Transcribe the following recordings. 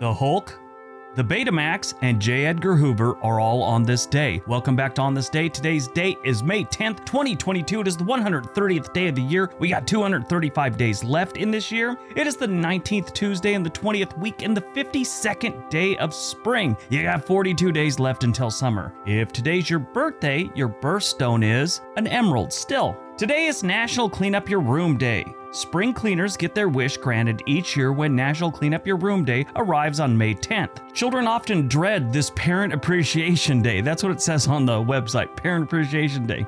The Hulk, the Betamax, and J Edgar Hoover are all on this day. Welcome back to On This Day. Today's date is May 10th, 2022. It is the 130th day of the year. We got 235 days left in this year. It is the 19th Tuesday in the 20th week and the 52nd day of spring. You got 42 days left until summer. If today's your birthday, your birthstone is an emerald still. Today is National Clean Up Your Room Day. Spring cleaners get their wish granted each year when National Clean Up Your Room Day arrives on May 10th. Children often dread this Parent Appreciation Day. That's what it says on the website, Parent Appreciation Day.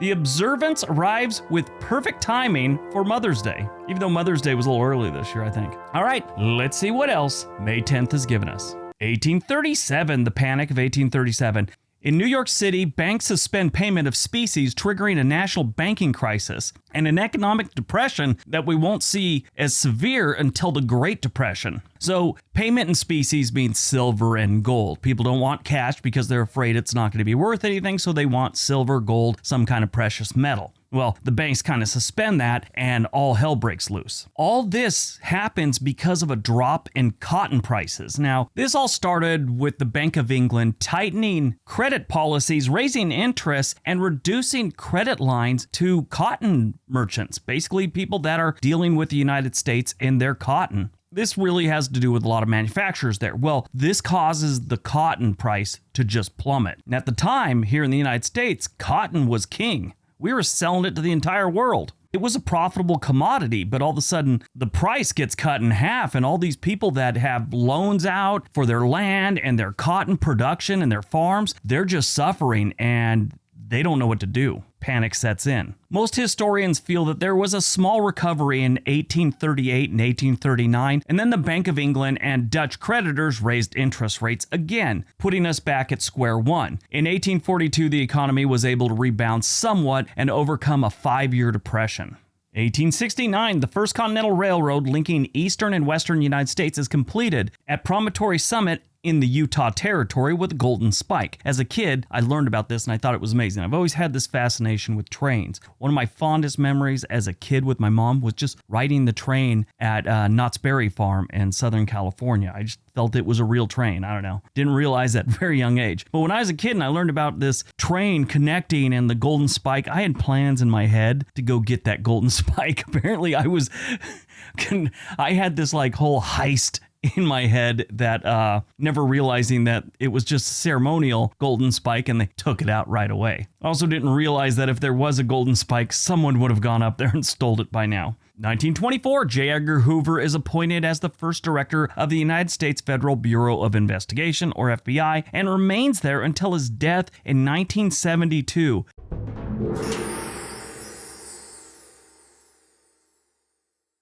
The observance arrives with perfect timing for Mother's Day, even though Mother's Day was a little early this year, I think. All right, let's see what else May 10th has given us. 1837, the Panic of 1837. In New York City, banks suspend payment of specie, triggering a national banking crisis and an economic depression that we won't see as severe until the Great Depression. So payment in specie means silver and gold. People don't want cash because they're afraid it's not going to be worth anything, so they want silver, gold, some kind of precious metal. Well, the banks kind of suspend that and all hell breaks loose. All this happens because of a drop in cotton prices. Now, this all started with the Bank of England tightening credit policies, raising interest, and reducing credit lines to cotton merchants, basically people that are dealing with the United States and their cotton. This really has to do with a lot of manufacturers there. Well, this causes the cotton price to just plummet. And at the time, here in the United States, cotton was king. We were selling it to the entire world. It was a profitable commodity, but all of a sudden the price gets cut in half, and all these people that have loans out for their land and their cotton production and their farms, they're just suffering and they don't know what to do. Panic sets in. Most historians feel that there was a small recovery in 1838 and 1839, and then the Bank of England and Dutch creditors raised interest rates again, putting us back at square one. In 1842, the economy was able to rebound somewhat and overcome a 5-year depression. 1869, the first continental railroad linking eastern and western United States is completed at Promontory Summit in the Utah Territory with a golden spike. As a kid, I learned about this and I thought it was amazing. I've always had this fascination with trains. One of my fondest memories as a kid with my mom was just riding the train at Knott's Berry Farm in Southern California. I just felt it was a real train. I don't know. Didn't realize that at a very young age. But when I was a kid and I learned about this train connecting and the golden spike, I had plans in my head to go get that golden spike. Apparently I had this like whole heist in my head that never realizing that it was just a ceremonial golden spike and they took it out right away. I also didn't realize that if there was a golden spike, someone would have gone up there and stole it by now. 1924, J Edgar Hoover is appointed as the first director of the United States Federal Bureau of Investigation, or FBI, and remains there until his death in 1972.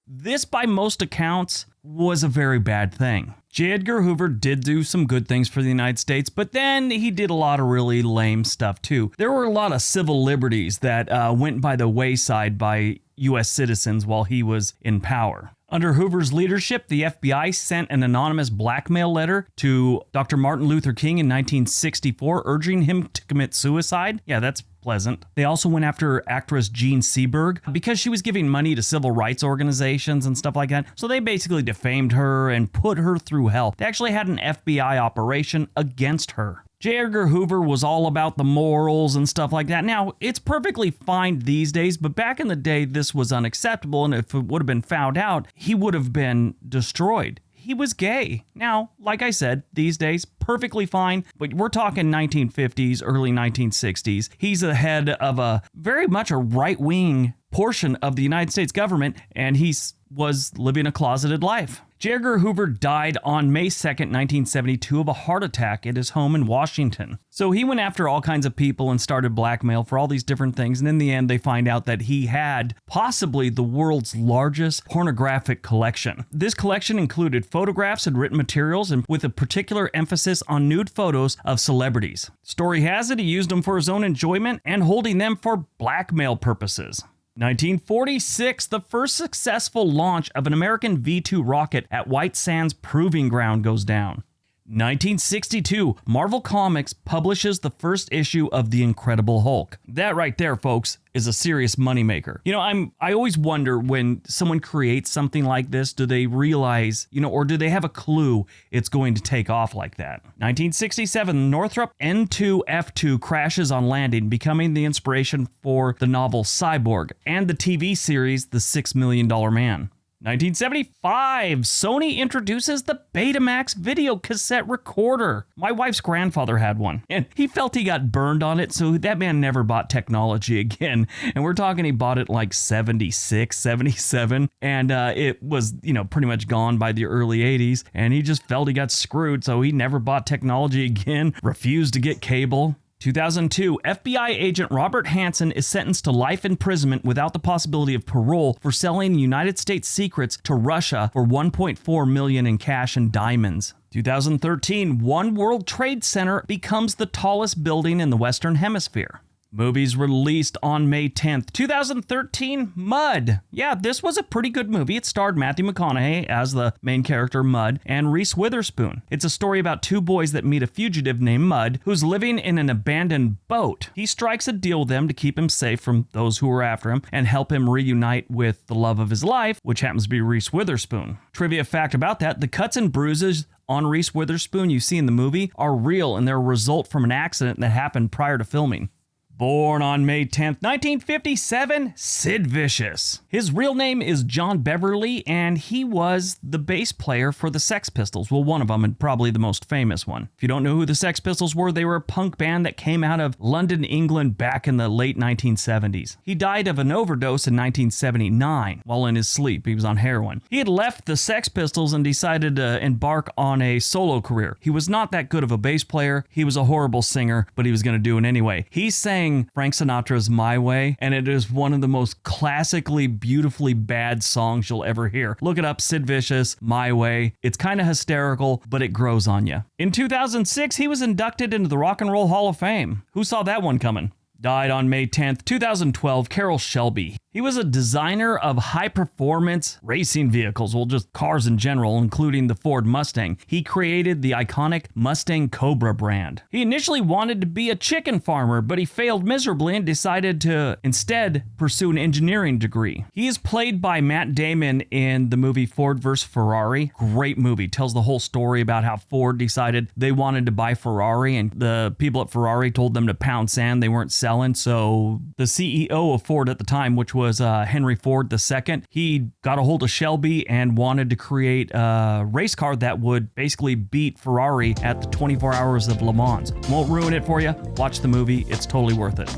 This, by most accounts, was a very bad thing. J. Edgar Hoover did do some good things for the United States, but then he did a lot of really lame stuff too. There were a lot of civil liberties that went by the wayside by U.S. citizens while he was in power. Under Hoover's leadership, the FBI sent an anonymous blackmail letter to Dr. Martin Luther King in 1964, urging him to commit suicide. Yeah, that's pleasant. They also went after actress Jean Seberg because she was giving money to civil rights organizations and stuff like that. So they basically defamed her and put her through hell. They actually had an FBI operation against her. J. Edgar Hoover was all about the morals and stuff like that. Now, it's perfectly fine these days, but back in the day, this was unacceptable, and if it would have been found out, he would have been destroyed. He was gay. Now, like I said, these days, perfectly fine, but we're talking 1950s, early 1960s. He's the head of a very much a right-wing portion of the United States government, and he was living a closeted life. J. Edgar Hoover died on May 2nd, 1972 of a heart attack at his home in Washington. So he went after all kinds of people and started blackmail for all these different things, and in the end they find out that he had possibly the world's largest pornographic collection. This collection included photographs and written materials, and with a particular emphasis on nude photos of celebrities. Story has it he used them for his own enjoyment and holding them for blackmail purposes. 1946, the first successful launch of an American V-2 rocket at White Sands Proving Ground goes down. 1962, Marvel Comics publishes the first issue of The Incredible Hulk. That right there, folks, is a serious moneymaker. You know, I always wonder when someone creates something like this, do they realize, or do they have a clue it's going to take off like that? 1967, Northrop N2F2 crashes on landing, becoming the inspiration for the novel Cyborg and the TV series The $6 Million Man. 1975, Sony introduces the Betamax video cassette recorder. My wife's grandfather had one, and he felt he got burned on it, so that man never bought technology again. And we're talking he bought it like 76, 77, and it was, pretty much gone by the early 80s, and he just felt he got screwed, so he never bought technology again, refused to get cable. 2002, FBI agent Robert Hansen is sentenced to life imprisonment without the possibility of parole for selling United States secrets to Russia for $1.4 million in cash and diamonds. 2013, One World Trade Center becomes the tallest building in the Western Hemisphere. Movies released on May 10th, 2013, Mud. Yeah, this was a pretty good movie. It starred Matthew McConaughey as the main character, Mud, and Reese Witherspoon. It's a story about two boys that meet a fugitive named Mud who's living in an abandoned boat. He strikes a deal with them to keep him safe from those who are after him and help him reunite with the love of his life, which happens to be Reese Witherspoon. Trivia fact about that, the cuts and bruises on Reese Witherspoon you see in the movie are real, and they're a result from an accident that happened prior to filming. Born on May 10th, 1957, Sid Vicious. His real name is John Beverly, and he was the bass player for the Sex Pistols. Well, one of them, and probably the most famous one. If you don't know who the Sex Pistols were, they were a punk band that came out of London, England back in the late 1970s. He died of an overdose in 1979 while in his sleep. He was on heroin. He had left the Sex Pistols and decided to embark on a solo career. He was not that good of a bass player. He was a horrible singer, but he was going to do it anyway. He sang Frank Sinatra's My Way, and it is one of the most classically, beautifully bad songs you'll ever hear. Look it up, Sid Vicious, My Way. It's kind of hysterical, but it grows on you. In 2006, he was inducted into the Rock and Roll Hall of Fame. Who saw that one coming? Died on May 10th, 2012, Carroll Shelby. He was a designer of high-performance racing vehicles, well, just cars in general, including the Ford Mustang. He created the iconic Mustang Cobra brand. He initially wanted to be a chicken farmer, but he failed miserably and decided to instead pursue an engineering degree. He is played by Matt Damon in the movie Ford vs. Ferrari. Great movie. Tells the whole story about how Ford decided they wanted to buy Ferrari, and the people at Ferrari told them to pound sand. They weren't selling, so the CEO of Ford at the time, which was Henry Ford II, he got a hold of Shelby and wanted to create a race car that would basically beat Ferrari at the 24 Hours of Le Mans. Won't ruin it for you. Watch the movie. It's totally worth it.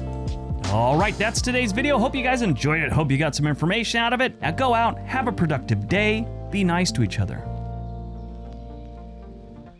All right, that's today's video. Hope you guys enjoyed it. Hope you got some information out of it. Now go out, have a productive day, be nice to each other.